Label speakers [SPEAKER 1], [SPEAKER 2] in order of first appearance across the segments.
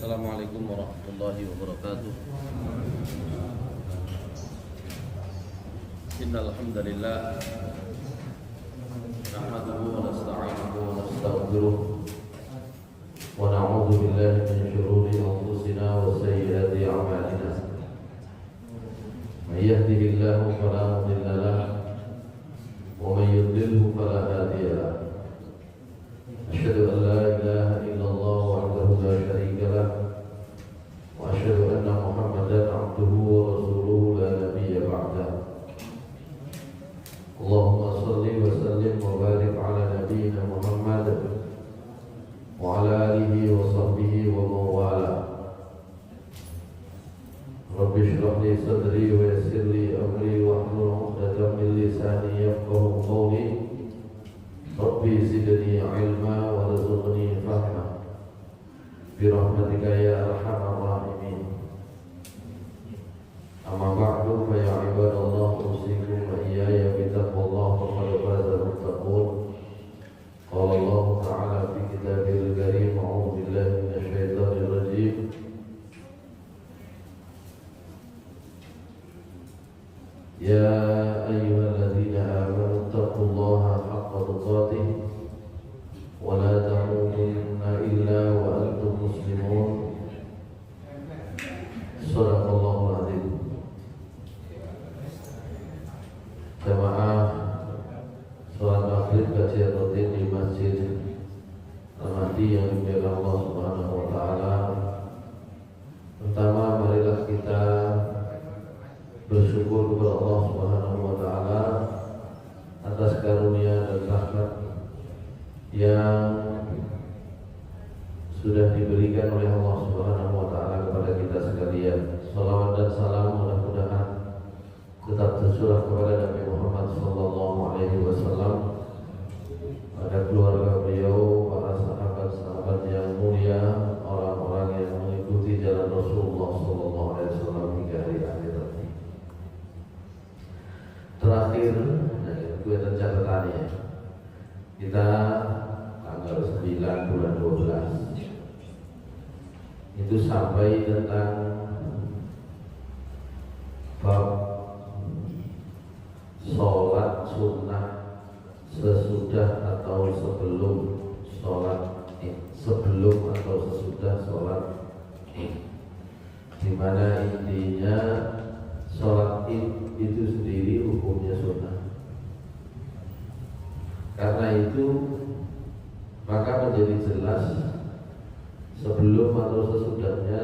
[SPEAKER 1] Assalamualaikum warahmatullahi wabarakatuh. Innal hamdalillah nahmaduhu wa nasta'inuhu wa nastaghfiruh wa na'udzu billahi min shururi anfusina wa sayyiati a'malina. May yahdihillahu fala mudilla lahu wa may yudlilhu fala hadiya lahu. Asyhadu an la ilaha illallah wahdahu la syarika lahu wa asyhadu anna Muhammadan 'abduhu wa rasuluhu la nabiyya ba'dahu. Allahumma shalli wa sallim wa barik ala nabiyyina Muhammad wa ala alihi wa sahbihi wa man wala. Rabbi shrah li sadri wa yassir li amri wa hlul 'uqdatam min lisani yafqahu qawli. Rabbi zidni ilma wa rzuqni fahma bi rahmatika ya arhamar rahimin. Amma ba'du fa ya ibadallah usikum wa iyaya bi taqwallah faqad faza al-muttaqun. Qala Allah ta'ala fi kitabil karim a'udzu billahi minasy syaithanir rajim. Ya ayyuhalladzina amanu taqullaha haqqa tuqatih wa la tamutunna illa wa antum muslimun. Shadaqallahul azim. Jamaah salat maghrib kajian rutin di Masjid Al-Mahdi yang dimuliakan Allah Subhanahu wa taala. Pertama, marilah kita bersyukur kepada Allah Subhanahu wa taala atas karunia dan rahmat yang sudah diberikan oleh Allah Subhanahu wa taala kepada kita sekalian. Salawat dan salam mudah-mudahan tetap tercurah kepada Nabi Muhammad sallallahu alaihi wasallam, pada keluarga beliau, para sahabat-sahabat yang mulia, orang-orang yang mengikuti jalan Rasulullah sallallahu alaihi wasallam hingga hari akhirat. Terakhir, gue catatannya, kita tanggal 9 bulan 12 itu sampai tentang bab sholat sunnah sesudah atau sebelum sholat id, sebelum atau sesudah sholat id, dimana intinya sholat id itu sendiri hukumnya sunnah. Karena itu maka menjadi jelas sebelum atau sesudahnya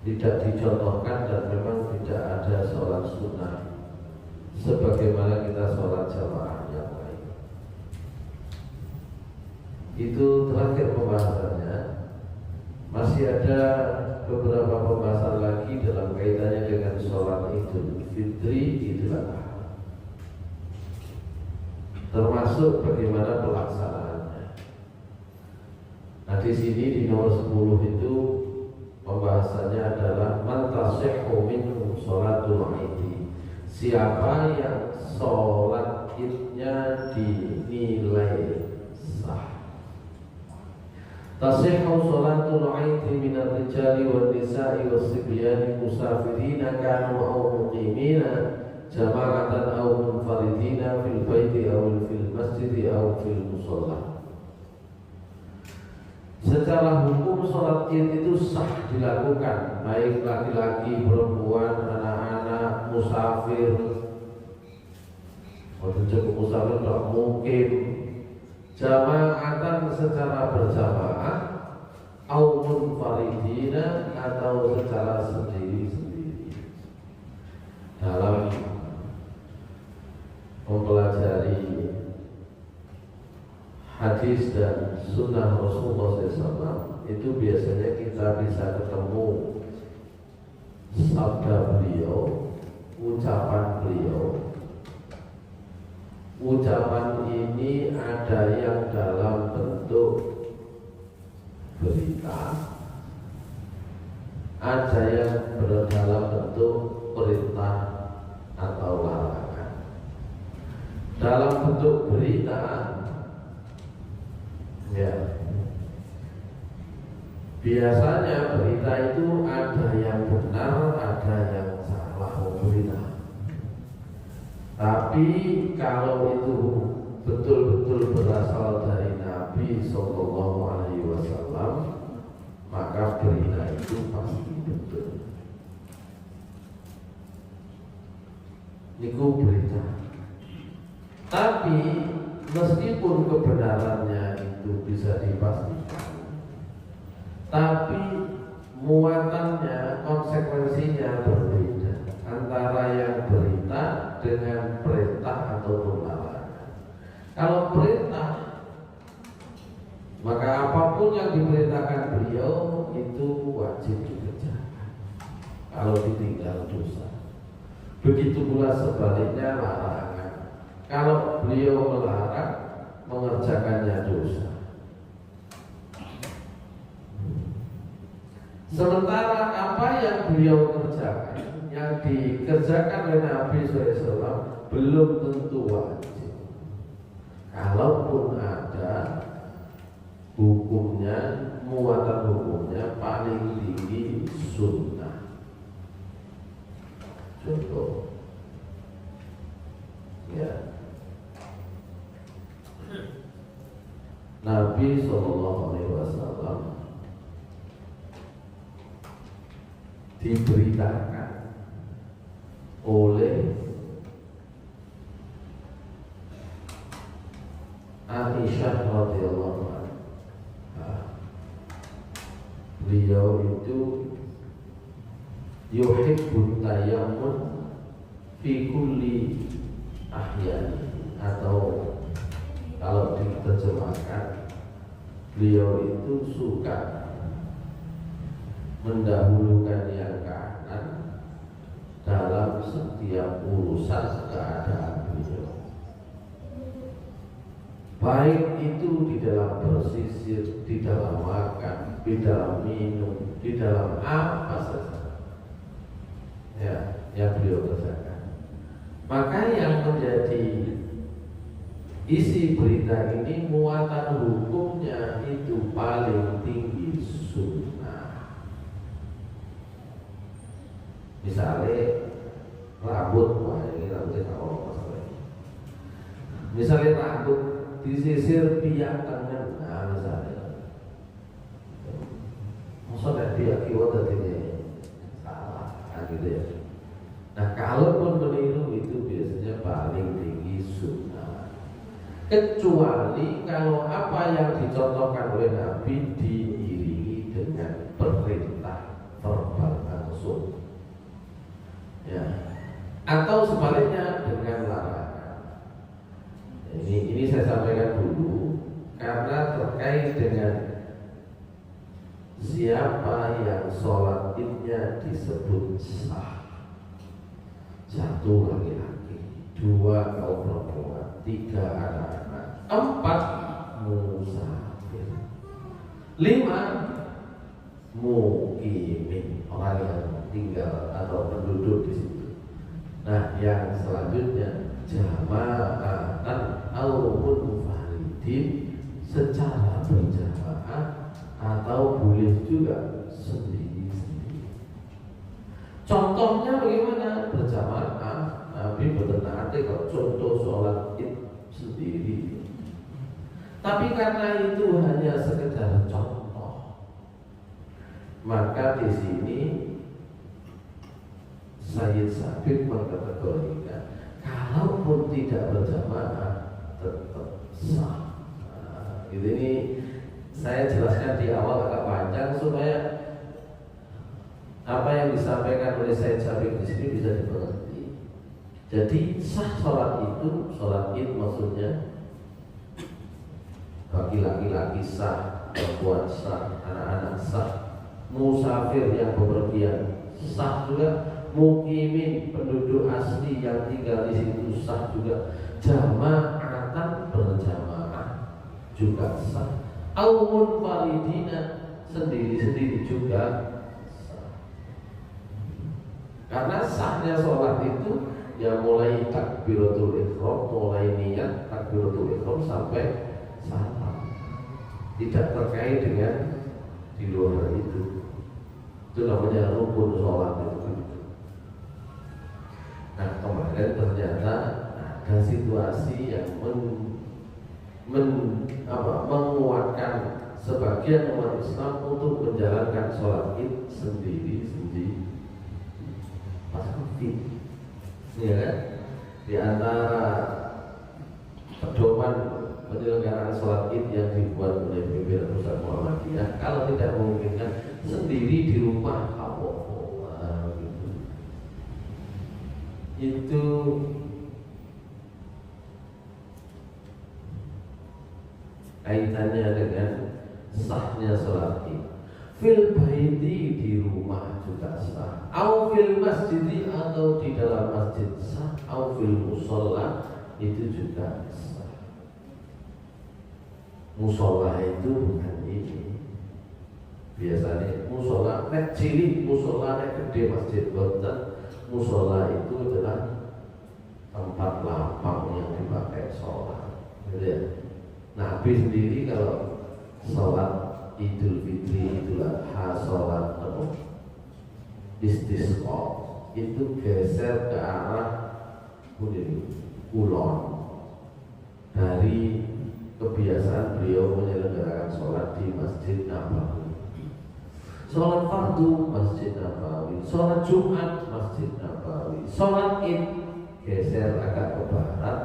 [SPEAKER 1] tidak dicontohkan dan memang tidak ada sholat sunnah sebagaimana kita sholat jamaah yang lain. Itu terakhir pembahasannya. Masih ada beberapa pembahasan lagi dalam kaitannya dengan sholat Idul Fitri, Idul Adha, termasuk bagaimana pelaksanaannya. Nah, di sini di nomor 10 itu pembahasannya adalah man tasihhu minhu sholatul Id. Siapa yang sholat idnya dinilai sah. Tasihhu sholatul Id minar rijali wan nisa'i was sibyani musafirina kanu aw muqimina jama'atan aw munfaridina fil baiti aw fil masjidi aw fil musalla. Secara hukum sholat id itu sah dilakukan, baik laki-laki, perempuan, anak-anak, musafir. Kalau cukup musafir tak mungkin. Jama'atan secara berjamaah, au munfaridina atau secara sendiri-sendiri. Dalam mempelajari hadis dan sunnah Rasulullah SAW itu biasanya kita bisa ketemu sabda beliau, ucapan beliau. Ucapan ini ada yang dalam bentuk berita, ada yang dalam bentuk perintah atau larangan. Dalam bentuk berita, ya, Biasanya berita itu ada yang benar, ada yang salah berita. Tapi kalau itu betul-betul berasal dari Nabi Sallallahu Alaihi Wasallam, maka berita itu pasti betul. Itu berita. Tapi meskipun kebenarannya itu bisa dipastikan, tapi muatannya, konsekuensinya berbeda antara yang berita dengan perintah ataupun larangan. Kalau perintah, maka apapun yang diperintahkan beliau itu wajib dikerjakan. Kalau ditinggal dosa. Begitu pula sebaliknya larangan. Kalau beliau melarang, mengerjakannya dosa. Sementara apa yang beliau kerjakan, yang dikerjakan oleh Nabi SAW belum tentu wajib. Kalaupun ada, hukumnya, muatan hukumnya paling tinggi sunnah. Contoh, ya, Nabi SAW diberitakan oleh Aisyah radhiyallahu anha. Beliau itu yuhibbut tayammun fi kulli ahyani, atau kalau diterjemahkan, beliau itu suka mendahulukan yang kanan dalam setiap urusan keadaan beliau, baik itu di dalam bersisir, di dalam makan, di dalam minum, di dalam apa saja, ya, yang beliau kerjakan. Maka yang menjadi isi berita ini, muatan hukumnya itu paling tinggi sunnah. Misalnya rambut, wah ini rambutnya kalau masalah. Misalnya rambut disisir biang tangan, nah misalnya, maksudnya dia kiwat tadinya salah, nah gitu ya. Nah kalaupun meniru itu biasanya paling tinggi sunnah. Kecuali kalau apa yang dicontohkan oleh Nabi diiringi dengan perintah verbal langsung, ya, atau sebaliknya dengan larangan. Ini saya sampaikan dulu karena terkait dengan siapa yang sholat idnya disebut sah. Satu laki-laki, dua kaum perempuan, tiga anak-anak, empat musafir, lima mukimin, orang yang tinggal atau penduduk di situ. Nah, yang selanjutnya jama'atan au munfaridin, secara berjamaah atau boleh juga sendiri-sendiri. Contohnya bagaimana? Berjamaah. Nabi bertenang kalau contoh sholat id sendiri. Tapi karena itu hanya sekedar contoh, maka di sini Sayyid Sabiq mengkategorikan kalaupun tidak berjamaah tetap sah. Nah, ini saya jelaskan di awal agak panjang supaya apa yang disampaikan oleh Sayyid Sabiq di sini bisa dimengerti. Jadi sah sholat itu, sholat id maksudnya bagi laki-laki sah, perempuan sah, anak-anak sah, musafir yang bepergian sah juga, mukimin penduduk asli yang tinggal di situ sah juga, jama'atan berjamaah juga sah, aumun faridina sendiri-sendiri juga sah. Karena sahnya sholat itu ya mulai takbiratul ihram, mulai niat takbiratul ihram sampai salam, tidak terkait dengan di luar itu. Itu namanya rukun sholat itu. Nah kemarin ternyata ada situasi yang menguatkan sebagian umat Islam untuk menjalankan sholat id sendiri-sendiri pas Covid, ya kan? Di antara pedoman penyelenggaraan sholat id yang dibuat oleh pimpinan pusat Muhammadiyah, kalau tidak memungkinkan sendiri di rumah Allah gitu. Itu kaitannya dengan sahnya sholat id. Fil baiti di rumah juga sah, au fil masjid atau di dalam masjid sah, au fil musola itu juga sah. Musola itu bukan ini. Biasanya musola nek cilik, musola nek gede masjid boten. Musola itu adalah tempat lapang yang dipakai sholat, gitu ya. Nabi sendiri kalau sholat Idul Fitri, Idul Adha, sholat istisqa itu geser ke arah kulon dari kebiasaan beliau menyelenggarakan sholat di Masjid Nabawi. Sholat fardu Masjid Nabawi, sholat Jumat Masjid Nabawi, sholat Id geser agak ke barat,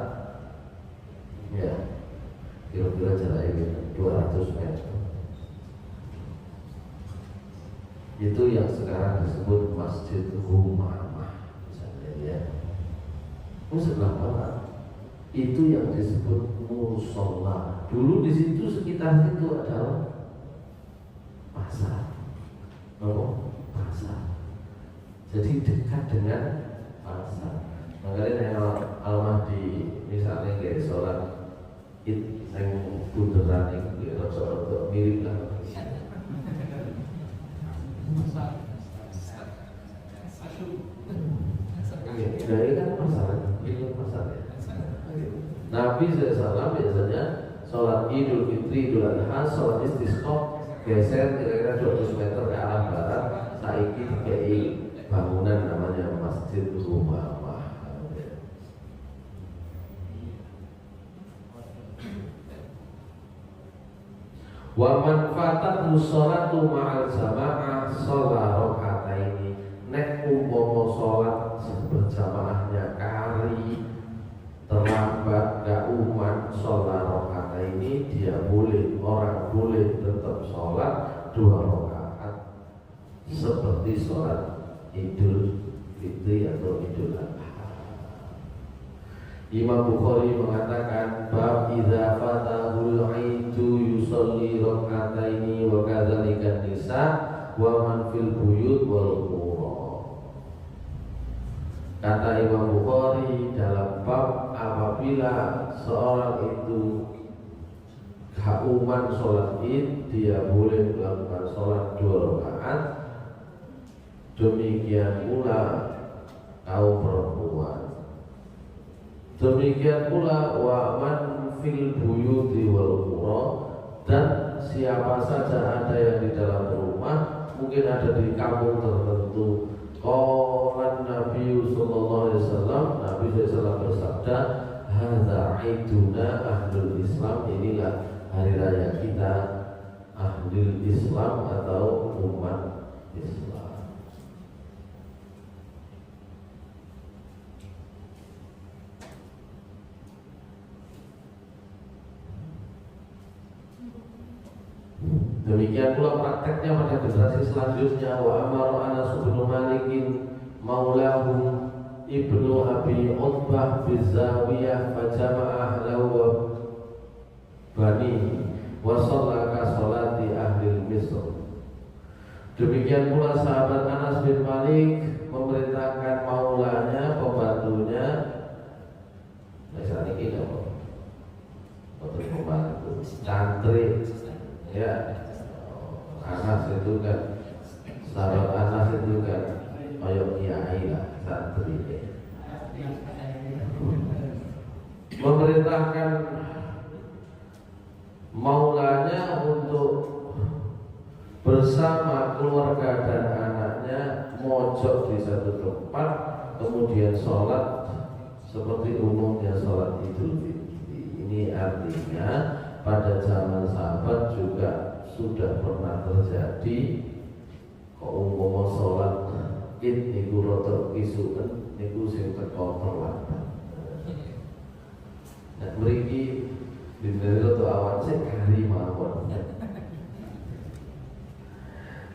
[SPEAKER 1] ya kira-kira jaraknya 200 meter. Itu yang sekarang disebut Masjid Humamah, misalnya ya. Sebelah barat itu yang disebut musola. Dulu di situ sekitar itu adalah pasar, pasar. Jadi dekat dengan pasar. Makanya yang almah di misalnya kayak sholat id yang bunderan itu rada mirip lah. Dari kan pasar, itu pasar ya. Nabi SAW biasanya sholat Idul Fitri, Idul Adha, sholat istisqa geser kira-kira 200 meter ke arah barat. Saiki dikai bangunan namanya Masjid Humamah. Wa man fatat sholatu ma'al jamaah sholat rakaataini. Nek umpama sholat berjamaahnya kari terlambat gak umat sholat rakaataini, dia orang boleh tetap sholat 2 rakaat seperti sholat Idul Fitri atau Idul Adha. Imam Bukhari mengatakan bab idza fatahul aidu yusolli rakaataini wa kadzalika nisa wa man fil buyut wal qura. Kata Imam Bukhari dalam bab apabila seorang itu kauman sholat id, dia boleh melakukan sholat 2 rakaat. Demikian pula kaum perempuan. Demikian pula wa man fil buyuti wal qura, dan siapa saja ada yang di dalam rumah, mungkin ada di kampung tertentu. Qala Nabi sallallahu alaihi wasallam, Nabi sallallahu bersabda, hadza aiduna ahlul Islam, inilah hari raya kita ahlul Islam atau umat Islam. Demikian pula prakteknya pada generasi selanjutnya. Wa amara Anas bin Malik maulahu ibnu Abi Utbah bizawiyah fajama'a ahlahu bani wa shallaka sholati ahli Misr. Demikian pula sahabat Anas bin Malik memerintahkan maulanya, pembantunya, misalnya ini pembantu santri, ya. Anas itu kan, sahabat Anas itu kan kayak kiai lah, santri. Memerintahkan maulanya untuk bersama keluarga dan anak hanya mojok di satu tempat kemudian sholat seperti umumnya sholat Idul Fitri. Ini artinya pada zaman sahabat juga sudah pernah terjadi kok umpama sholat Id niku rada isuken niku sing teko terlambat. Nah mriki dinten rada awan sik kari mawon.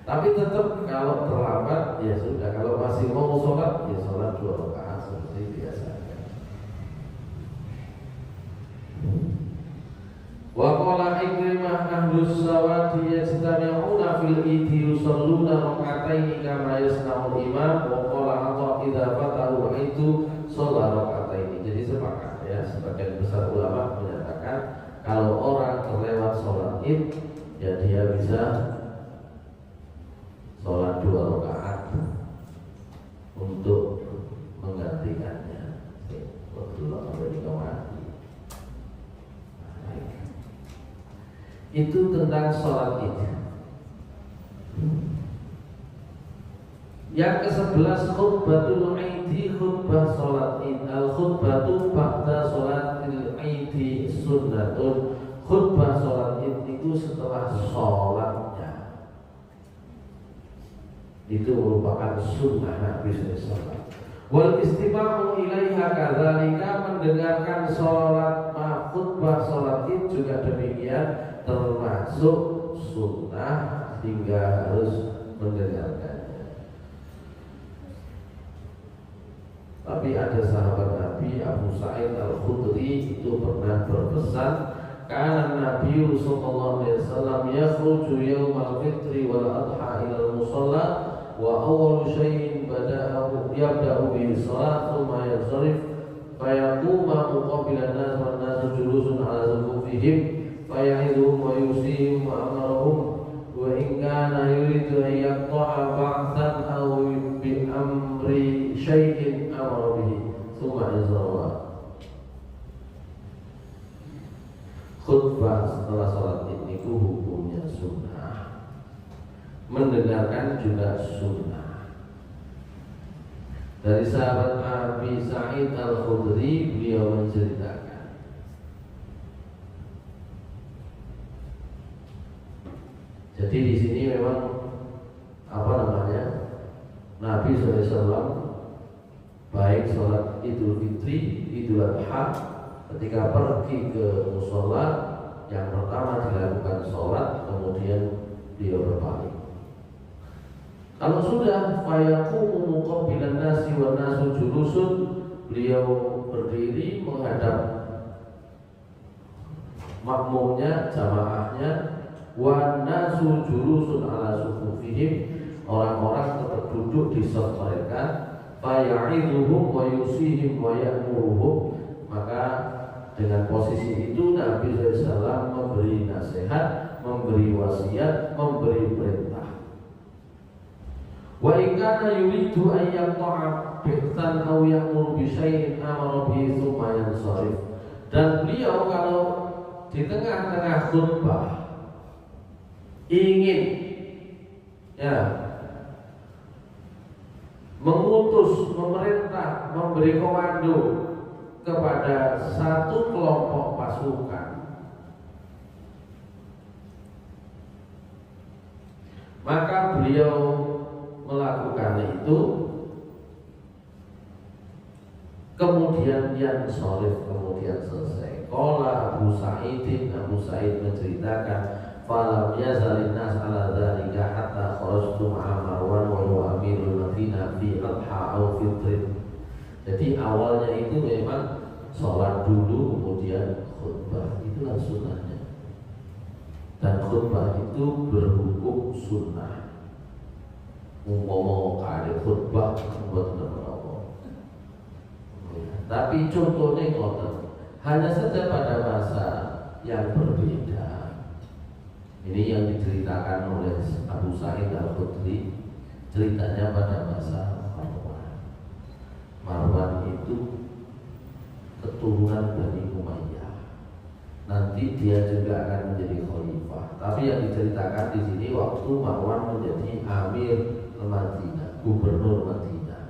[SPEAKER 1] Tapi tetap kalau terlambat ya sudah, kalau masih mau sholat ya sholat 2 rakaat seperti biasa. Wa qala Ikrimah ahlus sawati yastami'una fil idi yusalluna rak'ataini kama yasna'ul imam wa qala Allah idza fatahu itu shalat rak'ataini. Jadi sepakat ya, sebagian besar ulama menyatakan kalau orang terlewat sholat Id ya dia bisa sholat 2 rakaat untuk menggantikannya. Itu tentang sholat Id. Yang ke-11 khutbatul Aidi, khutbah sholat Id. Al khutbatu ba'da sholatil Aidi sunnatun. Khutbah sholat Id itu setelah sholatnya. Itu merupakan sunnah Nabi SAW. Wal istima'u ilaiha kadzalika, mendengarkan sholat khutbah sholat Id juga demikian termasuk sunnah hingga harus mendengarkannya. Tapi ada sahabat Nabi Abu Sa'id Al-Khudri itu pernah berpesan, karena Nabi sallallahu alaihi wasallam yakhruju yaumal fitri wal adha ila al-musalla wa awwalu syai'in yabda'u bihi shalat thumma yansharif fayaquma muqabilan nas wan nasu julusun ala sufufihim faya'idhum wa yusihim wa amarahum wa in kana yuridu an yaqta'a ba'than aw bi amri syai'in amara bihi thumma yazrawa. Khutbah setelah sholat Id itu hukumnya sunnah, mendengarkan juga sunnah. Dari sahabat Abi Sa'id Al-Khudri beliau menceritakan, jadi di sini memang Nabi SAW baik sholat Idul Fitri, Idul Adha, ketika pergi ke musola yang pertama dilakukan sholat, kemudian beliau berpaling. Kalau sudah fayaqumu muqabbilan nasi wa nasu julusun, beliau berdiri menghadap makmumnya, jamaahnya, wa nasu julusun ala sufufihim, orang-orang tetap duduk di saf mereka, faya'idhuhum wa yusihim wa ya'muruhum. Maka dengan posisi itu Nabi SAW memberi nasihat, memberi wasiat, memberi perintah. Wa in kana yuridu an yaqta'a bi'tan aw ya'muru bi syai'in amara bihi tsumma yansharif. Dan beliau kalau di tengah-tengah khutbah ingin mengutus, memerintah, memberi komando kepada satu kelompok pasukan, maka beliau melakukan itu, kemudian yang sorif, kemudian selesai. Qala Abu Sa'id menceritakan, falam yazalin nas ala dzalika hatta kharajtu ma'a Marwan wa huwa amirul Madinah fi adha aw fitrin. Jadi awalnya itu memang sholat dulu kemudian khutbah, itulah sunnahnya. Dan khutbah itu berhukum sunnah. Ngomong kali khutbah buat apa? Tapi contohnya ngoten, hanya saja pada masa yang berbeda. Ini yang diceritakan oleh Abu Sa'id Al-Khudri, ceritanya pada masa Marwan. Marwan itu keturunan Bani Umayyah. nanti dia juga akan menjadi khalifah. Tapi yang diceritakan di sini waktu Marwan menjadi Amir Madinah, gubernur Madinah.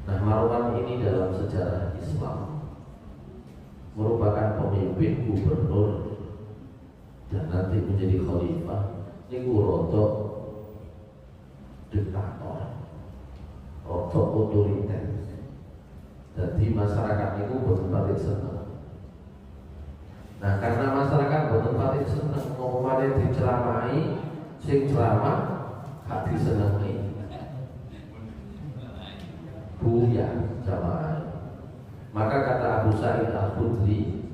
[SPEAKER 1] Nah, Marwan ini dalam sejarah Islam merupakan pemimpin gubernur dan nanti menjadi khalifah. Ini rotok diktator, rotok otoriter. Jadi masyarakat itu betul-betul senang. Nah, karena masyarakat betul-betul senang, ngomongnya diceramai, sing ceramah hak disenangi. Buya jamaah. Maka kata Abu Sa'id Al-Khudri,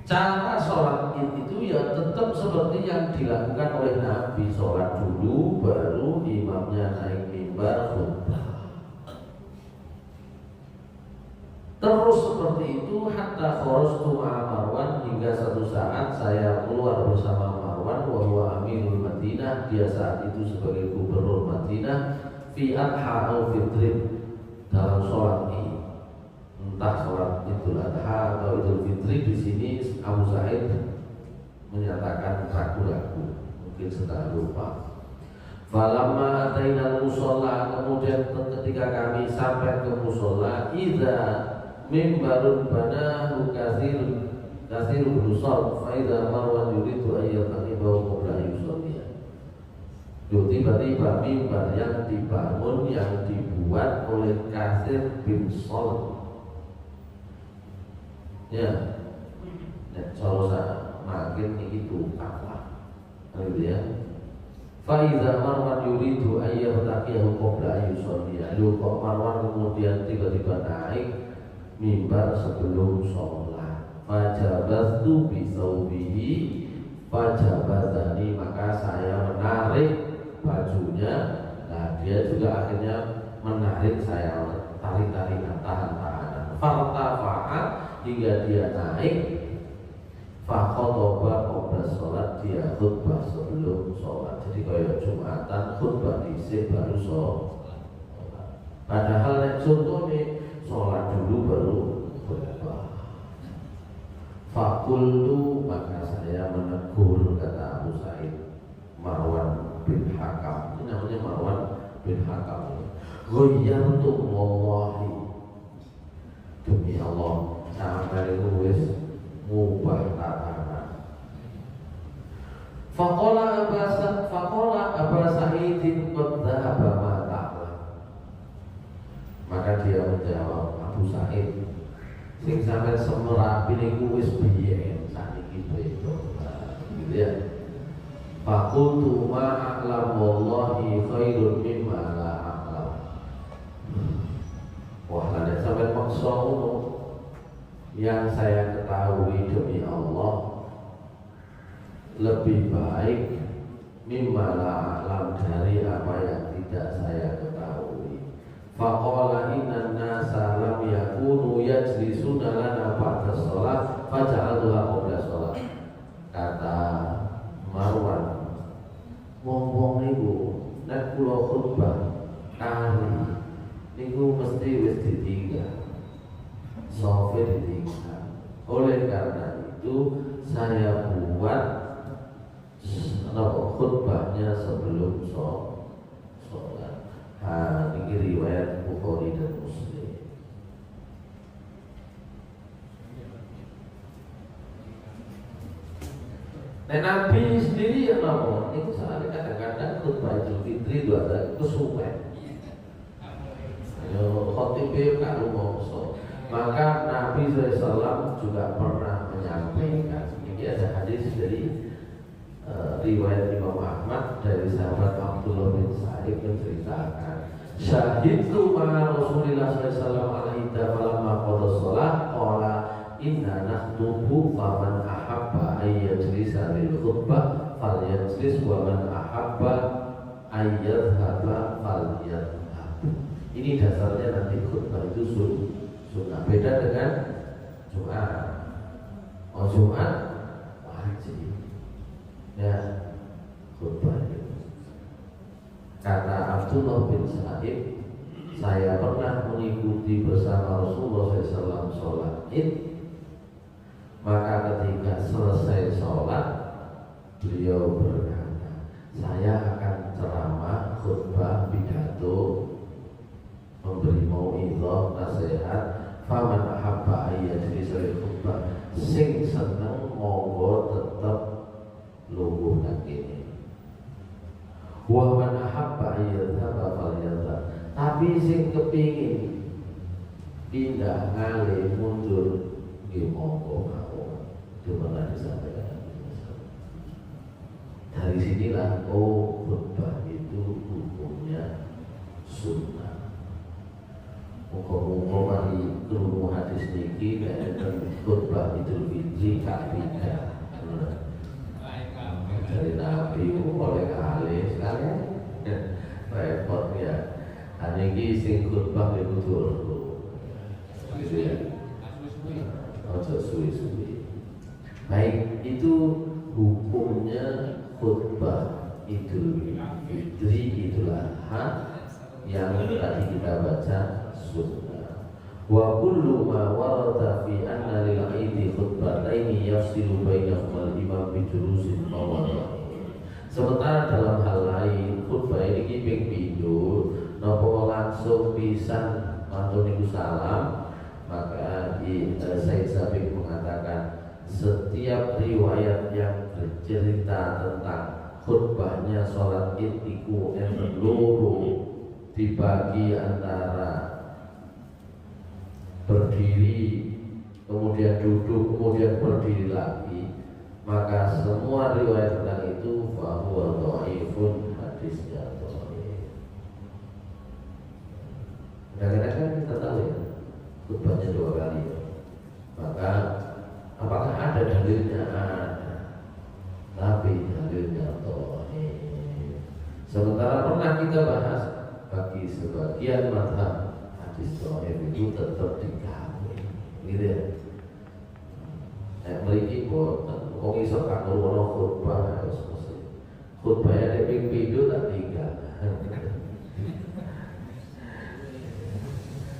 [SPEAKER 1] cara sholat itu ya tetap seperti yang dilakukan oleh Nabi. Sholat dulu, baru imamnya naik mimbar khutbah. Terus seperti itu hatta kharastu ma'a Marwan, hingga satu saat saya keluar bersama Marwan wa huwa Amirul Madinah, dia saat itu sebagai gubernur Madinah, fi adha au fitrin, dalam sholat ini, entah sholat Idul Adha atau Idul Fitri. Di sini Abu Sa'id menyatakan ragu-ragu, mungkin sedang lupa. Falamma atainal musholla, kemudian ketika kami sampai ke musholla, idza mimbarun banahu kathir busal fa idza Marwan yuridu ayyataqibahu qabla yusalliya. Tiba-tiba mimbar yang dibangun, yang dibuat oleh Kathir bin Sol, ya, sorosa makin itu apa, gitu ya. Faiza Marwan yuridu ayyataqibahu qabla yusalliya. Lalu kok Marwan kemudian tiba-tiba naik mimbar sebelum sholat. Fajabastu bisaubihi fajabazani, maka saya menarik bajunya. Nah, dia juga akhirnya menarik saya, tarik-tarikan, tahan-tahanan. Fartafa'a, hingga dia naik. Fakhotoba qabla sholat, dia khutbah sebelum sholat. Jadi kayak Jumatan khutbah dhisik baru sholat. Padahal contohnya sholat dulu baru khutbah. Fakultu, maka saya menegur, kata Abu Sa'id, Marwan bin Hakam, ini namanya Marwan bin Hakam. Ghayyartu wallahi, demi Allah, sampai wis ngubah tatanan. Faqala Abu Sa'idin qad dhahaba ma ta'lam. Maka dia menjawab, Abu Sa'id, sing sampai semerapi niku wis biyen sakniki beda. Gitu ya. Fakultu ma'a'lam wallahi khairun mimma la a'lam. Wah, ada sampai maksa ngono. Yang saya ketahui demi Allah lebih baik mimma la a'lam, dari apa yang tidak saya ketahui. Faqala inna nasa lam yakunu yajlisuna lana ba'da sholat faja'altuha qabla sholat. Kata Marwan, wong-wong niku nek kula khutbah kali niku mesti wis ditinggal, sofe ditinggal. Oleh karena itu saya buat khutbahnya sebelum sholat. Ini riwayat Bukhari dan Muslim. Nah, Nabi sendiri yang ngomong, itu soalnya kadang-kadang khutbah Idul Fitri itu ada kesuwen. Ayo khotibnya gak rumongso. Maka Nabi SAW juga pernah menyampaikan. Ini ada hadis dari riwayat Imam Ahmad dari sahabat Abdullah bin Sa'id menceritakan, syahidtu ma'a Rasulillah sallallahu alaihi wasallam falamma qada shalah qala inna nakhtubu faman ahabba ayyajlisa lil khutbah falyajlis wa man ahabba ayyadhhaba falyadhhab. Ini dasarnya nanti khutbah itu sunnah. Beda dengan Jumat. Oh, Jumat wajib. Ya, khutbah itu. Kata Abdullah bin Sa'id, saya pernah mengikuti bersama Rasulullah SAW sholat Id. Maka ketika selesai sholat, beliau berkata, saya akan ceramah, khutbah, pidato, memberi mau'izah, nasihat. Faman ahabba ayyajlisa khutbah, sing seneng monggo tetep lungguh nang kene. Wa man ahabba ayyadhaba falyadhab, tapi sing kepingin pindah ngalih mundur nggih monggo mawon. Itu pernah disampaikan. Dari sinilah khutbah itu hukumnya sunnah. Muka-muka mari krungu hadis niki nek khutbah Idul Fitri kabeh. Dari Nabi oleh kali sekalian repot ya. Hari ini sing khutbah itu dulu, gitu ya. Ojo suwi-suwi. Baik, itu hukumnya khutbah Idul Fitri, Idul Adha yang tadi kita baca sunnah. Wa kullu ma warada fi anna lil aidi khutbataini yafsilu bainahuma al-imam bi jurusin mawadhi. Sementara dalam hal lain khutbah ini ping pindho napa langsung pisan mantun niku salam, maka Said Sabiq mengatakan setiap riwayat yang bercerita tentang khutbahnya sholat Id iku enten loro, dibagi antara berdiri, kemudian duduk, kemudian berdiri lagi, maka semua riwayat tentang itu fahuwa dhaifun, hadisnya dhaif. Kadang-kadang kita tahu ya khutbahnya 2 kali, maka apakah ada dalilnya? Ada, tapi dalilnya dhaif. Sementara pernah kita bahas bagi sebagian mazhab hadis dhaif itu tetap digawe, gitu ya. Mriki boten wong iso kanggo khutbah harus mesti khutbahnya nek ping pindho tak tinggal.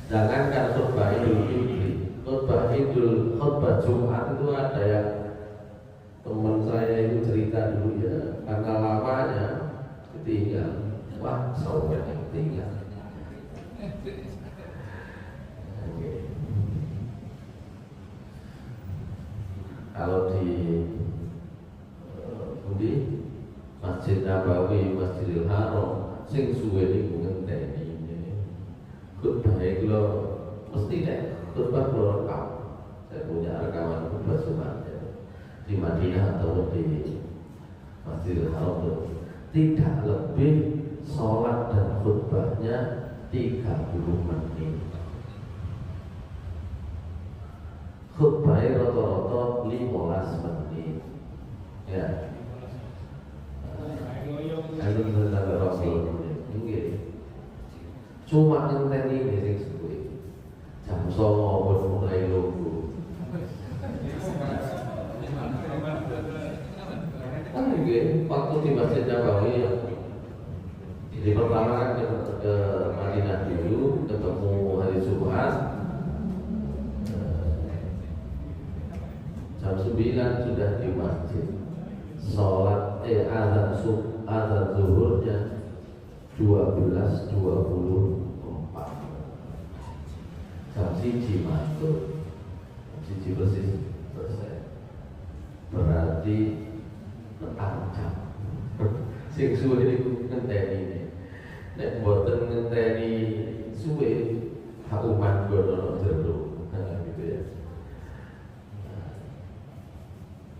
[SPEAKER 1] Jangankan khutbah Idul Fitri, khutbah Jumat itu ada yang teman saya itu cerita dulu ya, karena lamanya ketinggal. Wah, sawer yang tinggal. Kalau di Masjid Nabawi, Masjidil Haram, sing suwe niku ngenteni khutbah iku lho mesti nek khutbah kula rekam. Saya punya rekaman khutbah Jumat di Madinah atau di Masjidil Haram itu tidak lebih sholat dan khutbahnya 30 menit. Khutbahnya rata-rata 15 menit. Ya. Itu tentang Rasul. Nggih. Cuma ngenteni sing suwe. Jam 09.00 pun mulai lungguh. Kan nggih, waktu di Masjid Nabawi ya. Jadi pertama kan ke Madinah dulu, ketemu hari Jumat. Jam 9 sudah di masjid. Sholat azan zuhurnya 12.24. Jam 1 masuk. Jam 1 bersih selesai. Berarti petang jam. Sing suwe niku ngenteni. Nek mboten ngenteni suwe, hak umat gono jero. Gitu ya.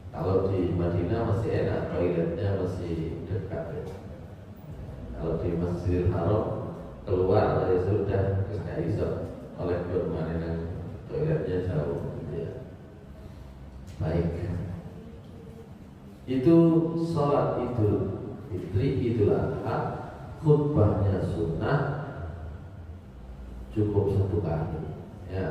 [SPEAKER 1] Kalau di Madinah masih enak, toiletnya masih dekat ya. Kalau di Masjidil Haram keluar ya sudah nggak bisa oleh bermain toiletnya jauh gitu ya. Baik, itu sholat Idul Fitri, Idul Adha, khutbahnya sunnah, cukup 1 kali ya.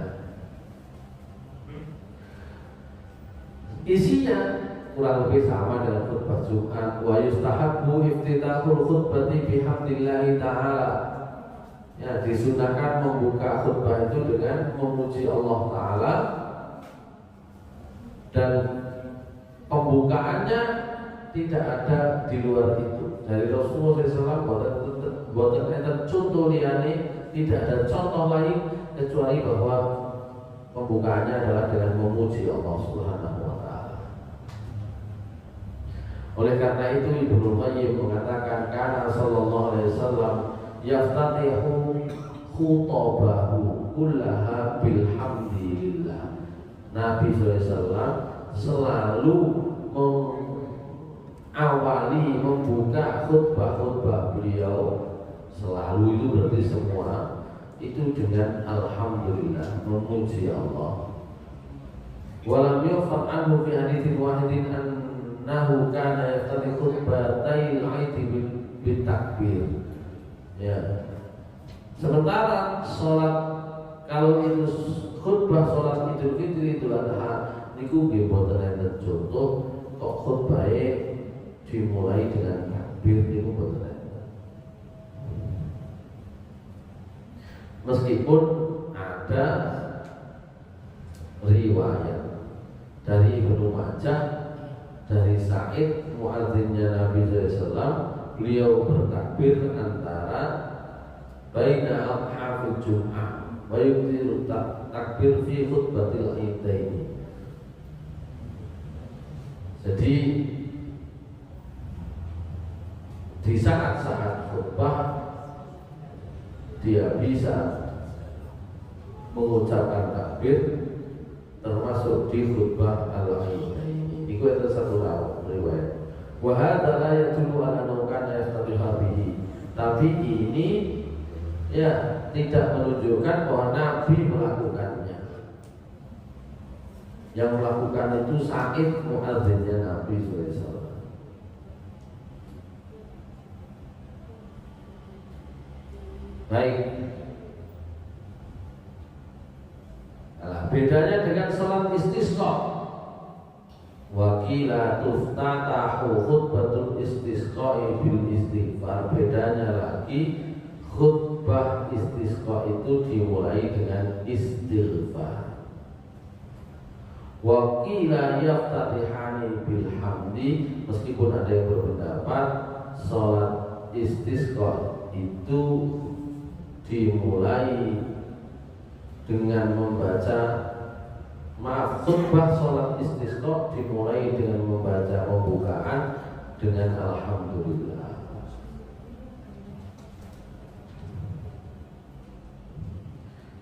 [SPEAKER 1] Isinya kurang lebih sama dengan khutbah Jumat. Wa yustahabbu iftitahul khutbati bihamdillahi ta'ala. Ya, disunahkan membuka khutbah itu dengan memuji Allah Ta'ala, dan pembukaannya tidak ada di luar itu. Dari Rasulullah SAW buatan enten contoh liyane, tidak ada contoh lain kecuali bahwa pembukaannya adalah dengan memuji Allah Subhanahu wa Ta'ala. Oleh karena itu Ibnu Qayyim mengatakan kana sallallahu alaihi wasallam yaftatihu khutabahu kullaha bilhamdillah. Nabi SAW selalu mengawali, membuka khutbah-khutbah beliau, selalu itu berarti semua itu dengan alhamdulillah, memuji Allah. Walam yufad anhu fi haditsin wahidin annahu kana yaftati khutbatayil aidi bil takbir. Ya. Sementara sholat, kalau itu khutbah sholat Idul Fitri Idul Adha niku nggih boten enten contoh kok khutbahe dimulai dengan takbir niku boten enten. Meskipun ada riwayat dari Ibnu Majah, dari Sa'id muadzinnya Nabi SAW, beliau bertakbir antara baina al-hafid Jum'ah wa yuktiru takbir fi khutbatil idaini. Jadi di saat-saat khutbah dia bisa mengucapkan takbir, termasuk di khutbah al-idaini. Itu ada satu riwayat. Wa hadza la yadullu ala annahu kana yaftahiha bihi. Tapi ini ya tidak menunjukkan bahwa Nabi melakukannya. Yang melakukan itu Sa'id muadzinnya Nabi SAW. Baik. Nah, bedanya dengan salat istisqa. Wa qila tuftatahu khutbatul istisqa bil istighfar. Bedanya lagi, khutbah istisqa itu dimulai dengan istighfar. Wa qila yaftatihani bil hamdi. Meskipun ada yang berpendapat salat istisqa itu dimulai dengan khutbah sholat istisqa dimulai dengan membaca pembukaan dengan alhamdulillah.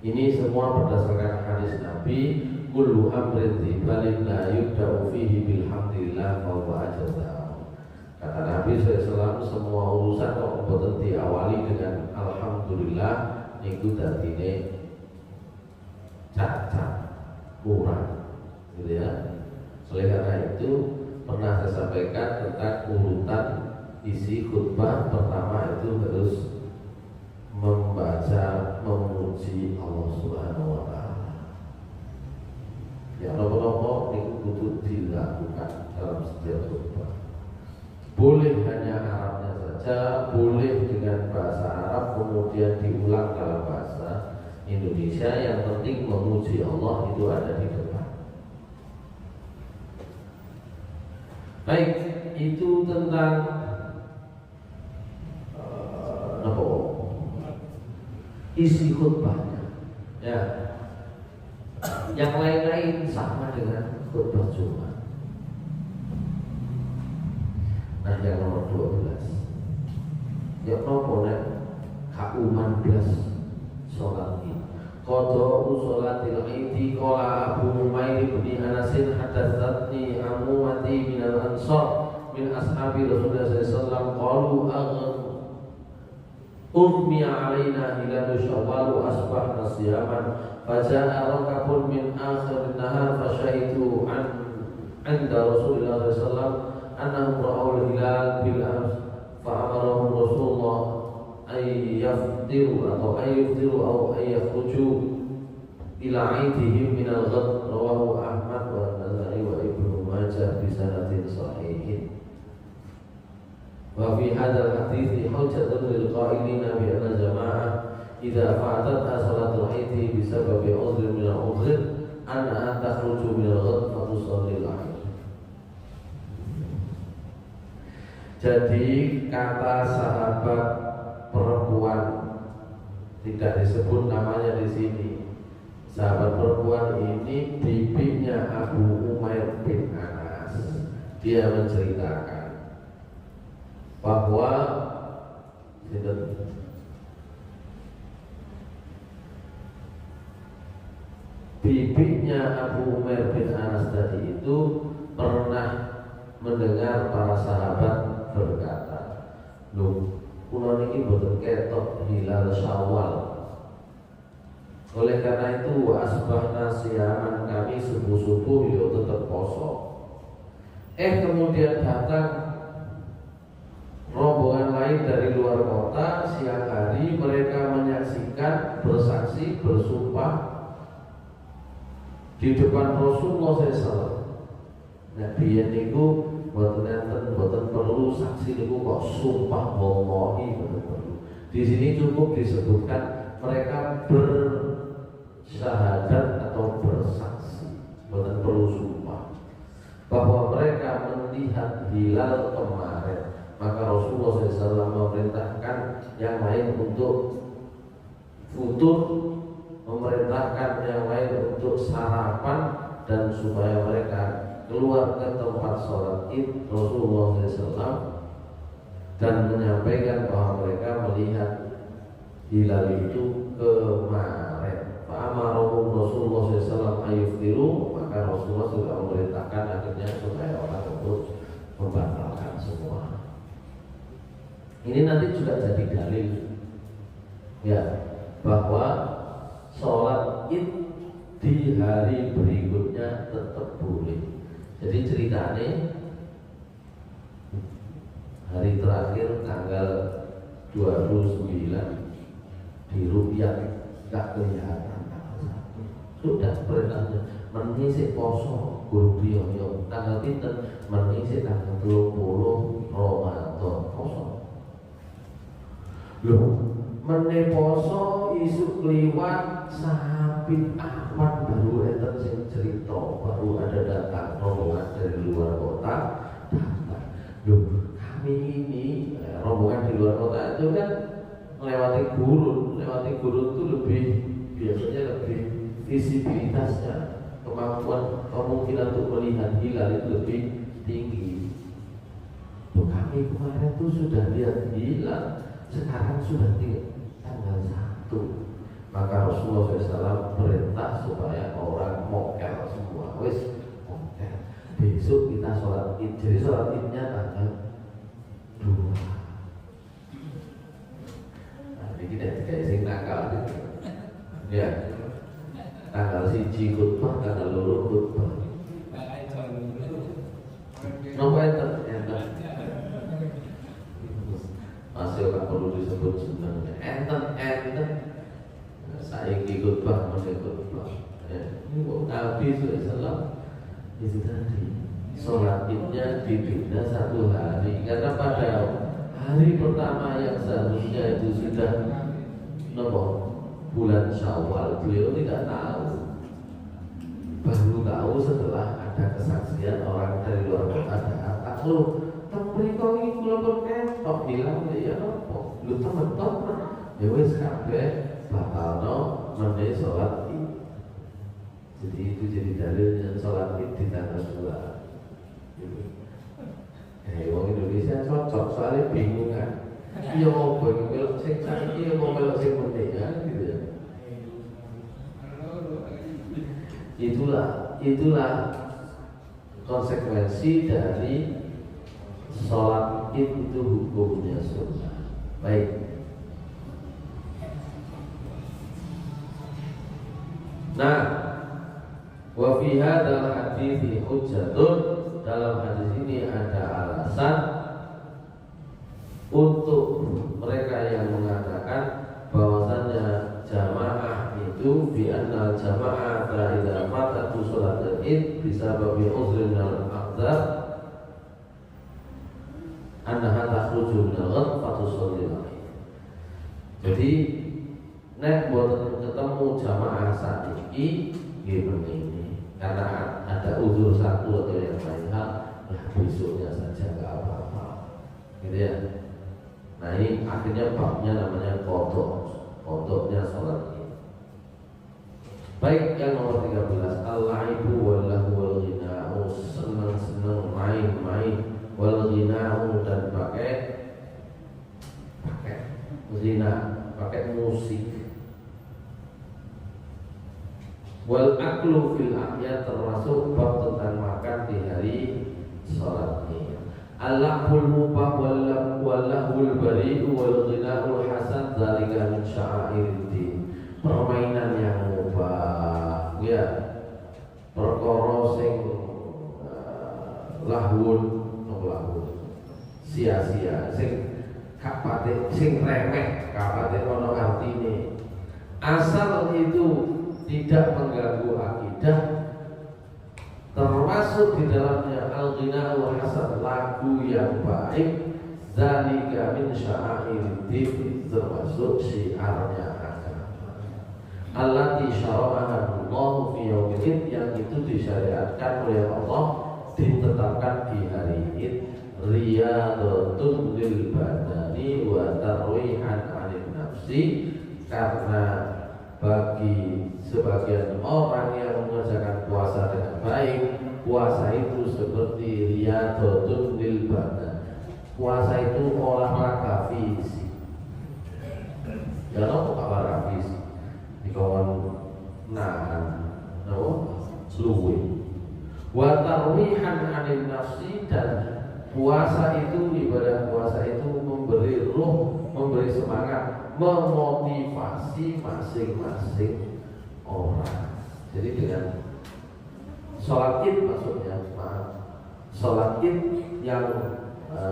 [SPEAKER 1] Ini semua berdasarkan hadis Nabi, kullu amrin dzibalin la yubda'u fihi bilhamdillah fa huwa ajza'u. Kata Nabi SAW, semua urusan kok boten diawali dengan alhamdulillah niku dadine cacat, kurang, gitu ya. Oleh karena itu pernah saya sampaikan tentang urutan isi khutbah. Pertama itu harus membaca memuji Allah Subhanahu wa Ta'ala. Ya nopo-nopo itu kudu dilakukan dalam setiap khutbah. Boleh hanya Arabnya saja, boleh dengan bahasa Arab kemudian diulang dalam bahasa Indonesia. Yang penting memuji Allah itu ada di depan. Baik, itu tentang isi khutbahnya. Ya, yang lain-lain sama dengan khutbah Jumat. Nah, yang nomor 12, ya nopo nek kauman blas sholat ini. Qada'u sholatil Idi qala Abu Umair bin Anasin hadatsatni amumati minal ansar min ashabi Rasulullah sallallahu alaihi wasallam Ughmiya alaina hilal syawal wa asbahna siyaman faja'a rakabun min akhir nahar fasyahidu anda Rasulullah SAW annahum ra'ul hilal bil ams fa'amarahum Rasulullah ay yaftiru atau ay yakhruju ila aidihim min al-ghad. Rawahu Ahmad wa Nasa'i wa Ibnu Majah bi sanadin sahihin. Wa fi hadzal hadithi hujjatun lil qailina bi anna jama'ah idza fa'atat salatul aidi bisababi uzrin min al-uzr anna takhruju min al-ghad fa tusalli al-aid. Jadi kata sahabat perempuan tidak disebut namanya di sini. Sahabat perempuan ini bibinya Abu Umair bin Anas. Dia menceritakan bahwa bibinya Abu Umair bin Anas tadi itu pernah mendengar para sahabat berkata, "Loh, kula niki boten ketok hilal Syawal. Oleh karena itu asbahna siaman, kami subuh-subuh yo tetap poso." Kemudian datang rombongan lain dari luar kota siang hari, mereka menyaksikan, bersaksi, bersumpah di depan Rasulullah SAW. Nah, biyen niku boten perlu saksi niku kok sumpah wallahi boten perlu. Di sini cukup disebutkan mereka bersyahadat atau bersaksi, boten perlu sumpah bahwa mereka melihat hilal kemarin. Maka Rasulullah SAW memerintahkan yang lain untuk futur, memerintahkan yang lain untuk sarapan, dan supaya mereka keluar ke tempat sholat id Rasulullah SAW dan menyampaikan bahwa mereka melihat hilal itu kemarin. Fa'amarahum Rasulullah SAW ayuftiru, maka Rasulullah juga memerintahkan akhirnya supaya orang untuk membatalkan semua. Ini nanti juga jadi dalil ya bahwa sholat id di hari berikutnya tetap boleh. Jadi ceritanya hari terakhir tanggal 29 di Rupiah gak kelihatan sudah perintahnya menisik poso guru priyoyo tanggal pinten menisik tanggal 30 Ramadan poso. Loh, meneh poso isu kliwat Sabit Ahmad baru enten sing cerita, baru ada datang rombongan dari luar kota datang. Loh, kami ini rombongan di luar kota itu kan melewati gurun itu lebih biasanya lebih visibilitasnya, kemungkinan untuk melihat hilal itu lebih tinggi. Loh, kami kemarin tuh sudah lihat hilal, sekarang sudah tanggal 1. Maka Rasulullah SAW perintah supaya orang mokel semua. Wis mokel. Besok kita sholat id. Jadi sholat idnya tanggal 2. Nah, ini kita sing nakal gitu. Ya. Tanggal 1 khutbah, tanggal 2 khutbah. Nopo enten. Masih akan perlu disebut sebenarnya enten saya ikut bah khutbah Nabi SAW itu tadi sholat idnya dibina 1 hari, karena pada hari pertama yang seharusnya itu sudah bulan Syawal, beliau tidak tahu, baru tahu setelah ada kesaksian orang dari luar kota datang. Loh, mriko iki kula pun ketok bilang ya apa? Lho temen-temen ya wis kabeh batalno meneh salat Id. Jadi itu jadi dalilnya salat Id di tanggal 2. Wong Indonesia cocok soalnya bingung kan. Iya mau melok sing saiki mau melok sing meneh ya gitu ya. Itulah konsekuensi dari sholat id itu hukumnya sunnah. Baik. Nah, wa fi hadzal hadits hujjatun, dalam hadis ini ada alasan untuk mereka yang mengatakan bahwasannya jamaah itu bi annal jamaah idza fatatu sholatul id bisababi uzrin al-aqdar annaha takhruju min al-ghad fatusalli. Jadi nek boten ketemu jamaah saniki nggih ini karena ada uzur satu atau yang lain hal, ya besoknya saja nggak apa-apa, gitu ya. Nah ini akhirnya babnya namanya kodoknya sholat ini. Baik, yang nomor 13 al-laibu wallahu wal ghina'u, senang-senang main-main wal ghina'u dan pakai zina, pakai musik. Wal aklu fil ahya, termasuk bab tentang makan di hari sholat ini. Al-lahul mubah wal-lahul bari'u wal ghina'ul hasan dzalika min sya'airid. Permainan yang mubah ya, perkara sing lahun sia-sia, sing kapate sing remeh, kapate ono artine. Asal itu tidak mengganggu akidah, termasuk di dalamnya al-ghina'ul hasan, lagu yang baik, dzalika min sya'airid, termasuk syiarnya agama. Allati syara'aha Allah fi yaumil id, yang itu disyariatkan oleh Allah, ditetapkan di hari Id, riyadhatun lil badani wa tarwihan 'anil nafsi, karena bagi sebagian orang yang mengerjakan puasa dengan baik, puasa itu seperti riyadhatun lil badan. Puasa itu olahraga fisik. Ya lo olahraga fisik. Dikawan nahan, luwe. Wa tarwihan 'anil nafsi, dan puasa itu, ibadah puasa itu memberi ruh, memberi semangat, memotivasi masing-masing orang. Jadi dengan sholat id, maksudnya sholat id yang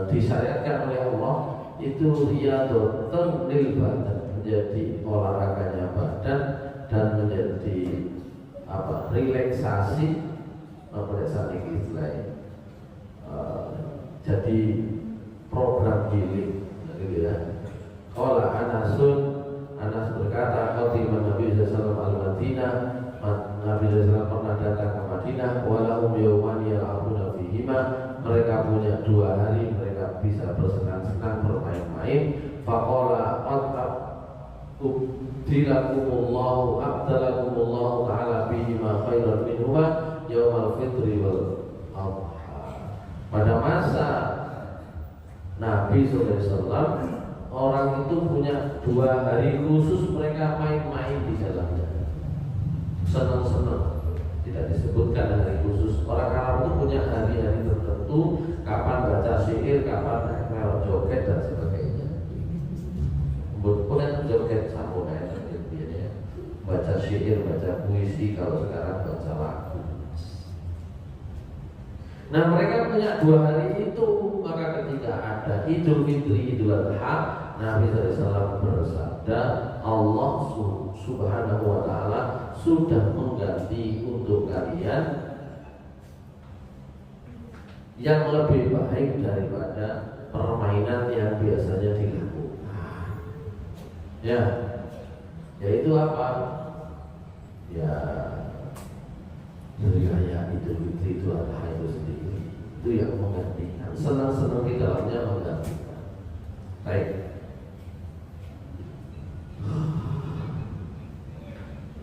[SPEAKER 1] disyariatkan oleh Allah itu riyadhatun lil badan, menjadi olahraganya badan dan menjadi relaksasi, jadi program healing, gitu ya. Qala Anas berkata, qadima Nabi sallallahu alaihi al-Madinah, Nabi sallallahu pernah datang ke Madinah, walahum yawman yal'abuna fihima, mereka punya 2 hari mereka bisa bersenang-senang, bermain-main. Faqala abdalakumullahu ta'ala bihima khairan minhuma yawmal fitri wal adha. Pada masa Nabi SAW, orang itu punya 2 hari khusus mereka main-main di dalamnya, senang-senang. Tidak disebutkan hari khusus. Orang Arab itu punya hari-hari tertentu, kapan baca syair, kapan melok joget dan sebagainya. Bukan joget samurai, ya. Baca syair, baca puisi, kalau sekarang baca lagu. Nah mereka punya 2 hari itu, maka ketika ada Idul Fitri, Idul Adha, Nabi SAW bersabda, Allah Subhanahu wa Ta'ala sudah mengganti untuk kalian yang lebih baik daripada permainan yang biasanya dilakukan. Ya, yaitu apa? Ya, dari raya Idul Fitri itu Adha itu sendiri, itu yang menggantikan. Senang-senang di dalamnya menggantikan. Baik.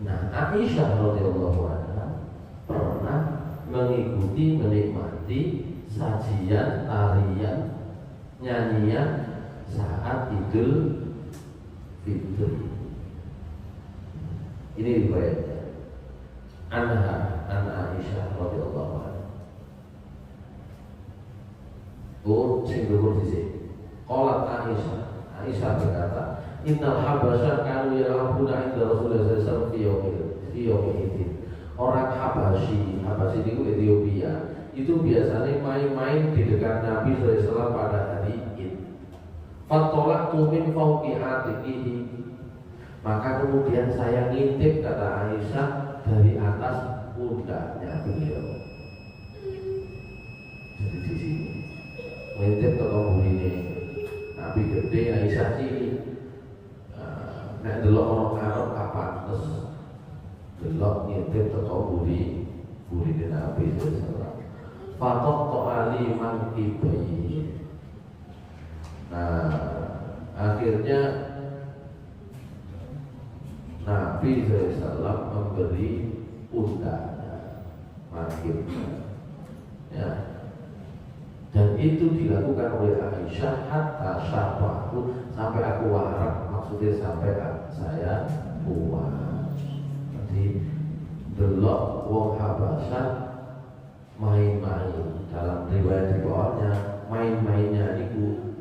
[SPEAKER 1] Nah, Aisyah radhiyallahu anha pernah menikmati sajian, tarian, nyanyian saat Idul Fitri. Ini riwayatnya. An Aisyah radhiyallahu anha. Sing dhuwur dhisik. Qalat Aisyah berkata, innal habasya kanu yal'abuna inda Rasulullah sallallahu alaihi wasallam fi yaumin. Orang Habasyi itu Ethiopia, itu biasanya main-main di dekat Nabi sallallahu alaihi wasallam pada hari Id. Fatolaktu min fawqi atiqihi, maka kemudian saya ngintip, kata Aisyah, dari atas pundaknya beliau. Jadi di sini ngintip ke ini Nabi gede, Aisyah sini. Nek delok orang ngarep kapan terus delok ngintip teko buri di Nabi sallallahu. Fatok to aliman kibai. Nah, akhirnya Nabi SAW memberi pundaknya, manggilnya, ya. Dan itu dilakukan oleh Aisyah hatta syafahu, sampai aku warak, maksudnya sampai saya puas. Jadi delok wong Habasyah main-main, dalam riwayat di bawahnya main-mainnya itu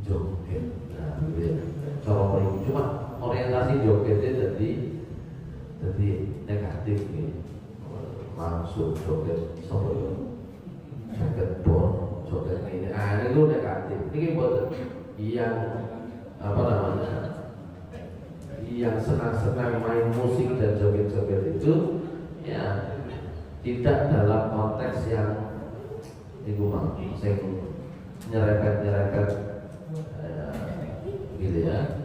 [SPEAKER 1] joget. Nah, gitu. Cara cuma orientasi jogetnya jadi negatif nih. Langsung joget joget bon. Ini, itu negatif. Ini buat yang apa namanya, yang senang-senang main musik dan joget-joget itu, ya tidak dalam konteks yang itu mah, nyerepet, gitu ya.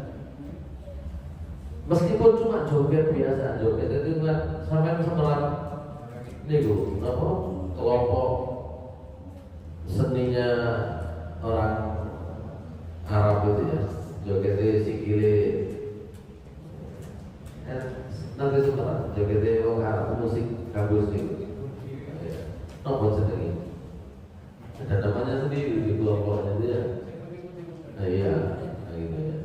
[SPEAKER 1] Meskipun cuma joget biasa, joget itu kan sampai setelah itu, apa kelompok seninya orang Arab itu ya, jogetnya sikile, nanti sebentar, jogetnya orang Arab musik kabus itu, nopo sendiri, ada namanya sendiri di kelompoknya dia, iya, gitu ya.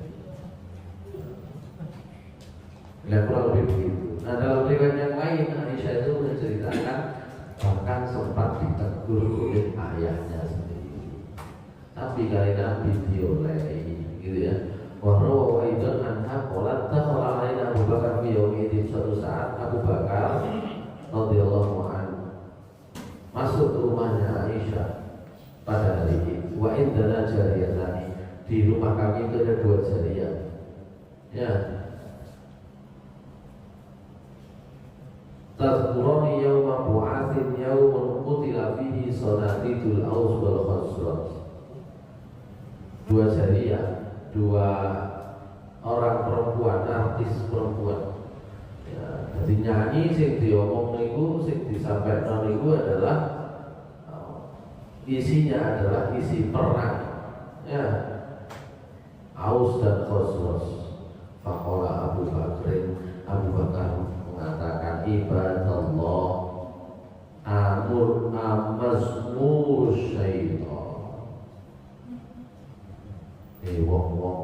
[SPEAKER 1] Ya kurang lebih begitu. Nah dalam riwayat yang lain Aisyah itu menceritakan bahkan sempat ditegur oleh ayahnya sendiri. Tapi kali Nabi diolehi, gitu ya. Wahrawa aidan anha qolat dakhala alaina Abu Bakar fi yaumidin, suatu saat Abu Bakar radhiyallahu anhu masuk ke rumahnya Aisyah pada hari itu. Wa indana jariyatani, di rumah kami itu ada 2 jariyah. Ya. Tazkurani yawma bu'athin yawmun qutila fihi sanatidul aus wal khazraj. 2 jariyah, 2 orang perempuan, artis perempuan. Ya, jadi nyanyi sing diomong niku, sing disampaikan niku adalah isinya adalah isi perang. Ya. Aus dan Khazraj. Faqala Abu Bakar mengatakan, ibadallah amazmur syaitan. Wong-wong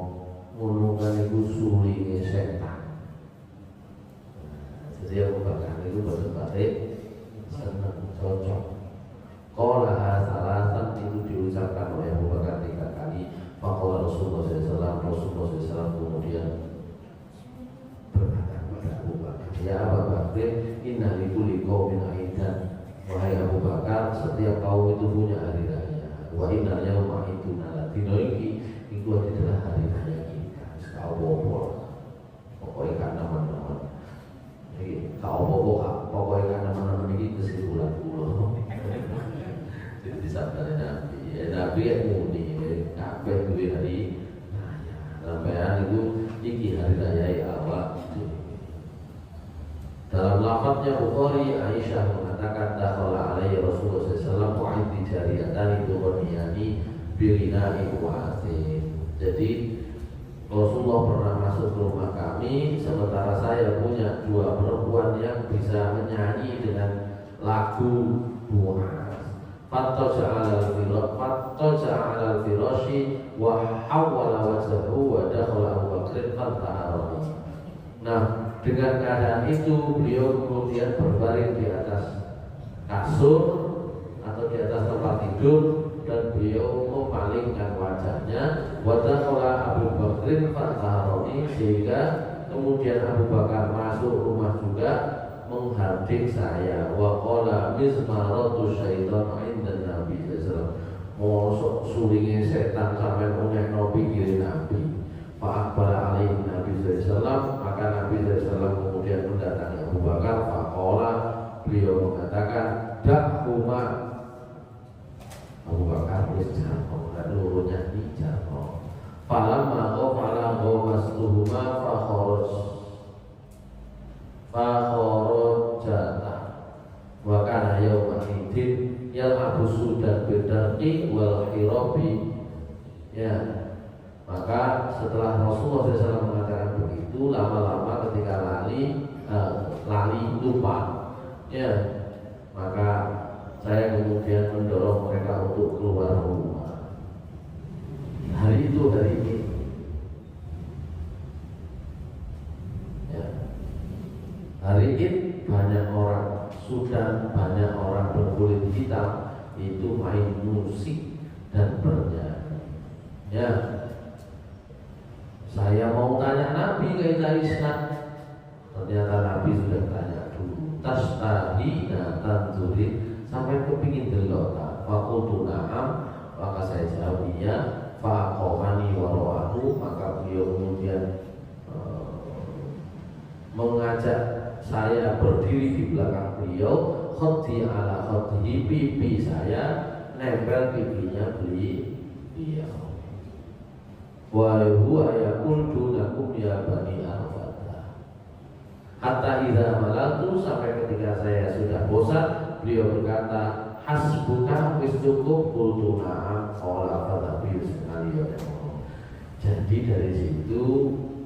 [SPEAKER 1] ngono kan iku sulinge setan. Jadi Abu Bakar itu berbalik senang, cocok. Qala salasan, itu diucapkan oleh Abu Bakar 3 kali. Faqala Rasulullah SAW kemudian berkata kepada Abu Bakar, ya Abu Bakar, inna likulli qaumin aidan. Wahai Abu Bakar, setiap kaum itu punya hari raya. Wa inna yauma iduna dino iki itu adalah hari raya kita. Sekawon pokoknya kan nama-nama. Jadi kau pokoknya kan nama-nama ini kesimpulan pulau. Jadi disabdakan Nabi. Ya Nabi yang muni kabeh duwe hari raya. Sampean itu iki hari raya awak. Dalam lafadznya Bukhari, Aisyah mengatakan dakhala alaihi Rasulullah SAW wa'idhi jariyatani dughoniyani birinai wa'atin. Jadi Rasulullah pernah masuk ke rumah kami, sementara saya punya 2 perempuan yang bisa menyanyi dengan lagu buas. Fattaja ala al-firashi wa hawwala wajhahu wa dakhala Abu Bakr fantaharani. Nah, dengan keadaan itu beliau kemudian berbaring di atas kasur atau di atas tempat tidur dan beliau memalingkan wajahnya. Wa dakhala Abu Bakr fantaharani, sehingga kemudian Abu Bakar masuk rumah juga menghardik saya. Wa qala mizmaratu syaitan inda Nabi sallallahu. Mosok sulinge setan sampai onyekno pikire Nabi. Fa akbara alaihi Nabi sallallahu, maka Nabi sallallahu kemudian mendatangi Abu Bakar. Faqala, beliau mengatakan, dakhuma. Abu Bakar wis jarno, lan lurunya di jarno. Falamma qala masluhuma fa kharaj Ya, maka setelah Rasulullah SAW mengatakan begitu, lama-lama ketika lali lupa, ya, maka saya kemudian mendorong mereka untuk keluar rumah. Hari itu hari ini, ya, hari ini banyak orang berkulit hitam itu main musik dan bernyanyi. Ya, saya mau tanya Nabi kaitan Islam, ternyata Nabi sudah tanya dulu. Tastahina tanzuri, sampai kepingin delok ta. Fakultu na'am, maka saya jawab iya. Faqomani waro'ahu, maka beliau kemudian mengajak saya berdiri di belakang beliau. Khoti ala khoti, pipi saya nempel pipinya beliau. Wa huwa yaqul dunakum ya bani al-Fatah. Hatta idza malatu, sampai ketika saya sudah bosan, beliau berkata, hasbuka wis cukup. Qultu na'am qala fatabi sekali. Jadi dari situ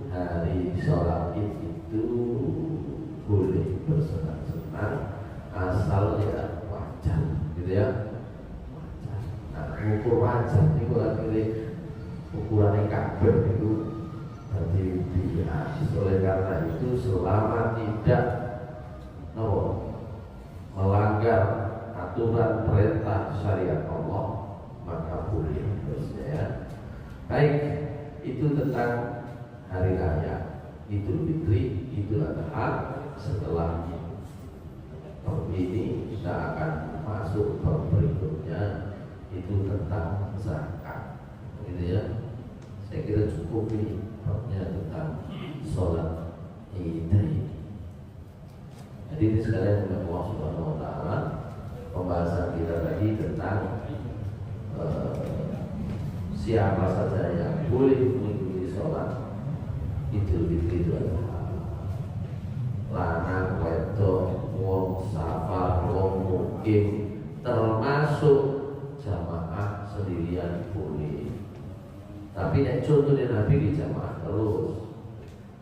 [SPEAKER 1] hari sholat Id itu boleh bersenang-senang asal ya wajar, gitu ya. Wajar. Nah, ukur wajar ini kalau pilih ukurannya kabel itu berarti bias. Oleh karena itu selama tidak melanggar aturan perintah syariat Allah, maka boleh, ya. Baik, itu tentang hari raya Idul Fitri, Idul Adha. Setelah ini kita akan masuk ke berikutnya, itu tentang zakat, gitu ya. Saya kira cukup ini babnya tentang sholat Id. Jadi ini sekalian dengan Allah Subhanahu Wa Taala, pembahasan kita tadi tentang siapa saja yang boleh mengikuti sholat Idul Fitri itu adalah lanang, wedok, wong safar, wong mukim, termasuk jamaah sendirian boleh. Tapi contohnya Nabi di jamaah terus.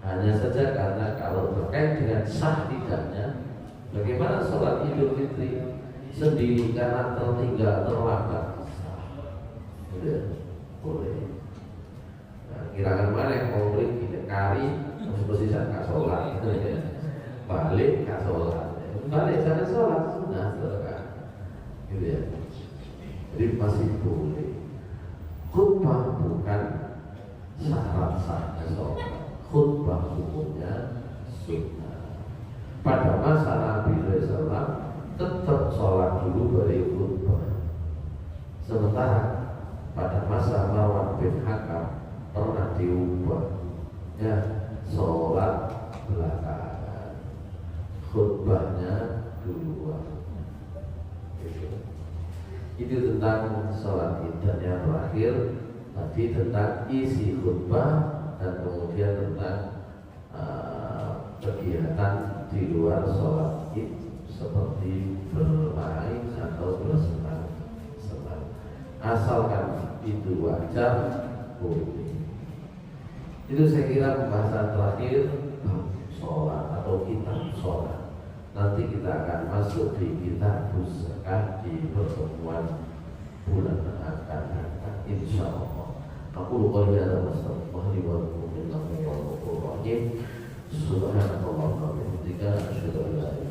[SPEAKER 1] Hanya saja karena kalau terkait dengan sah tidaknya, bagaimana sholat Idul Fitri sendiri karena tertinggal terlambat sah, boleh. Nah, kira-kira mana yang mau beri kita kari posisikan kak sholat, balik kak sholat, balik jangan sholat sunnah selesai, gitu ya. Jadi masih boleh. Khutbah bukan syarat sahnya sholat, khutbah hukumnya sunnah. Pada masa Nabi SAW tetap sholat dulu baru khutbah. Sementara pada masa Marwan bin Hakam pernah diubah, ya, sholat belakangan, khutbahnya duluan. Itu tentang sholat Id. Dan yang terakhir tadi tentang isi khutbah dan kemudian tentang kegiatan di luar sholat Id seperti bermain atau bersenang-senang, asalkan itu wajar, boleh. Itu saya kira pembahasan terakhir sholat atau kitab sholat. Nanti kita akan masuk di kitab zakat di pertemuan bulan akan datang, insya Allah. Aku lupa ya, Subhanallah wa bihamdihi, asyhadu an la ilaha illa anta,